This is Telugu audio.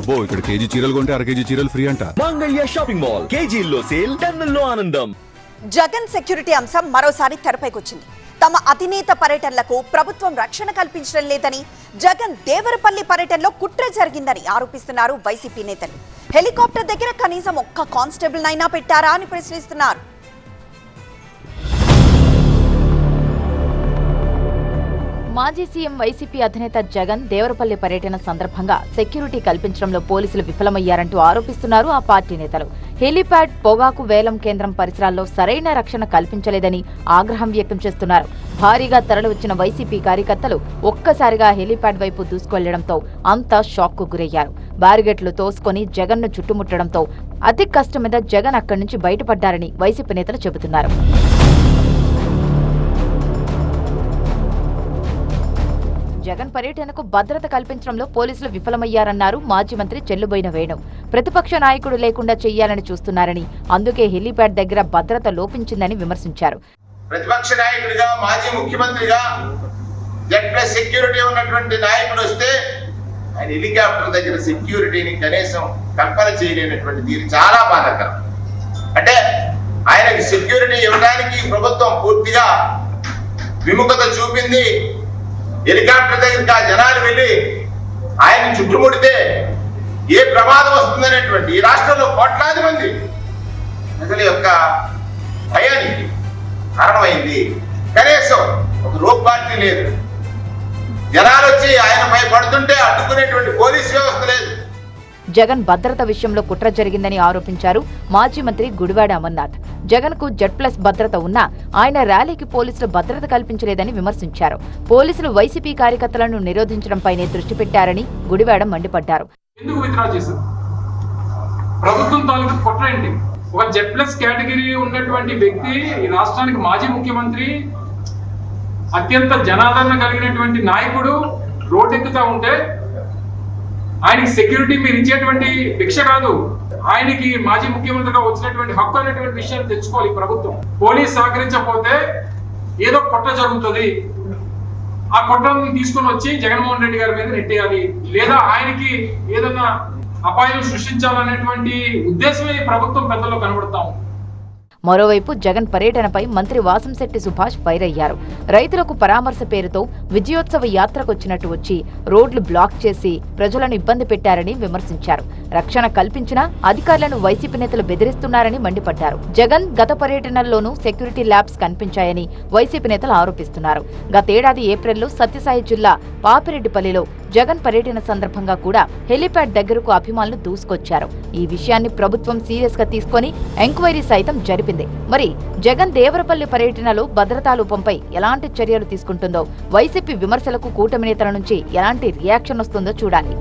అబ్బో ఇక్కడ కేజీ చీరలు కొంటే అర కేజీ చీరలు ఫ్రీ అంట. మంగళ్య షాపింగ్ మాల్, కేజీల్లో సేల్, టన్నుల్లో ఆనందం. జగన్ సెక్యూరిటీ అంశం మరోసారి తెరపైకొచ్చింది. తమ అధినేత పర్యటనలకు ప్రభుత్వం రక్షణ కల్పించడం లేదని, జగన్ దేవరపల్లి పర్యటనలో కుట్ర జరిగిందని ఆరోపిస్తున్నారు వైసీపీ నేతలు. హెలికాప్టర్ దగ్గర కనీసం ఒక్క కానిస్టేబుల్ నైనా పెట్టారా అని ప్రశ్నిస్తున్నారు. మాజీ సీఎం వైసీపీ అధినేత జగన్ దేవరపల్లి పర్యటన సందర్భంగా సెక్యూరిటీ కల్పించడంలో పోలీసులు విఫలమయ్యారంటూ ఆరోపిస్తున్నారు ఆ పార్టీ నేతలు. హెలీప్యాడ్, పొగాకు వేలం కేంద్రం పరిసరాల్లో సరైన రక్షణ కల్పించలేదని ఆగ్రహం వ్యక్తం చేస్తున్నారు. భారీగా తరలివచ్చిన వైసీపీ కార్యకర్తలు ఒక్కసారిగా హెలీప్యాడ్ వైపు దూసుకెళ్లడంతో అంతా షాక్కు గురయ్యారు. బ్యారిగేట్లు తోసుకొని జగన్ను చుట్టుముట్టడంతో అతి కష్టం మీద జగన్ అక్కడి నుంచి బయటపడ్డారని వైసీపీ నేతలు చెబుతున్నారు. జగన్ పర్యటనకు భద్రత కల్పించడంలో పోలీసులు విఫలమయ్యారన్నారు మాజీ మంత్రి చెల్లుబోయిన వేణు. ప్రతిపక్ష నాయకుడు లేకుండా చెయ్యాలని చూస్తున్నారని, అందుకే హెలీప్యాడ్ దగ్గర భద్రత లోపించిందని విమర్శించారు. ప్రతిపక్ష నాయకుడిగా, మాజీ ముఖ్యమంత్రిగా జెడ్+ సెక్యూరిటీ ఉన్నటువంటి నాయకుడు వస్తే ఆయన హెలికాప్టర్ దగ్గర సెక్యూరిటీని కనీసం కల్పన చేయలేనటువంటి తీరు చాలా బాధాకరం. అంటే ఆయనకి సెక్యూరిటీ ఇవ్వడానికి ప్రభుత్వం పూర్తిగా విముఖత చూపింది. హెలికాప్టర్ దగ్గరికి ఆ జనాలు వెళ్ళి ఆయన చుట్టుముడితే ఏ ప్రమాదం వస్తుందనేటువంటి ఈ రాష్ట్రంలో కోట్లాది మంది ప్రజల యొక్క భయానికి కారణమైంది. కనీసం ఒక రోప్ పార్టీ లేదు. జనాలు వచ్చి ఆయనపై పడుతుంటే అడ్డుకునేటువంటి పోలీసు వ్యవస్థ లేదు. జగన్ భద్రత విషయంలో కుట్ర జరిగిందని ఆరోపించారు మాజీ మంత్రి గుడివాడ అమర్నాథ్. జగన్ కు జెడ్+ భద్రత ఉన్నా ఆయన ర్యాలీకి పోలీసులు భద్రత కల్పించలేదని విమర్శించారు. పోలీసులు వైసీపీ కార్యకర్తలను నిరోధించడంపైనే దృష్టి పెట్టారని గుడివాడ మండిపడ్డారు. ఎందుకు విత్డ్రా చేశారు? ప్రభుత్వం తాలూకు కుట్ర ఏంటి? ఒక జెడ్+ కేటగిరీ ఉన్నటువంటి వ్యక్తి, ఈ రాష్ట్రానికి మాజీ ముఖ్యమంత్రి, అత్యంత జనాదరణ కలిగినటువంటి నాయకుడు రోడ్డెక్కుతా ఉంటే ఆయనకి సెక్యూరిటీ మీరు ఇచ్చేటువంటి భిక్ష కాదు. ఆయనకి మాజీ ముఖ్యమంత్రిగా వచ్చినటువంటి హక్కు అనేటువంటి విషయాన్ని తెచ్చుకోవాలి ప్రభుత్వం. పోలీస్ సహకరించకపోతే ఏదో కుట్ర జరుగుతుంది. ఆ కుట్రను తీసుకొని వచ్చి జగన్మోహన్ రెడ్డి గారి మీద నెట్టేయాలి, లేదా ఆయనకి ఏదన్నా అపాయం సృష్టించాలనేటువంటి ఉద్దేశమే ప్రభుత్వం పెద్దలో కనబడతాం. మరోవైపు జగన్ పర్యటనపై మంత్రి వాసంశెట్టి సుభాష్ ఫైర్ అయ్యారు. రైతులకు పరామర్శ పేరుతో విజయోత్సవ యాత్రకొచ్చినట్టు వచ్చి రోడ్లు బ్లాక్ చేసి ప్రజలను ఇబ్బంది పెట్టారని విమర్శించారు. రక్షణ కల్పించినా అధికారులను వైసీపీ నేతలు బెదిరిస్తున్నారని మండిపడ్డారు. జగన్ గత పర్యటనల్లోనూ సెక్యూరిటీ ల్యాబ్స్ కనిపించాయని వైసీపీ నేతలు ఆరోపిస్తున్నారు. గతేడాది ఏప్రిల్లో సత్యసాయి జిల్లా పాపిరెడ్డిపల్లిలో జగన్ పర్యటన సందర్భంగా కూడా హెలీప్యాడ్ దగ్గరకు అభిమానులు దూసుకొచ్చారు. ఈ విషయాన్ని ప్రభుత్వం సీరియస్ గా తీసుకుని ఎంక్వైరీ సైతం జరిపింది. మరి జగన్ దేవరపల్లి పర్యటనలో భద్రతా లోపంపై ఎలాంటి చర్యలు తీసుకుంటుందో, వైసీపీ విమర్శలకు కూటమి నేతల నుంచి ఎలాంటి రియాక్షన్ వస్తుందో చూడాలి.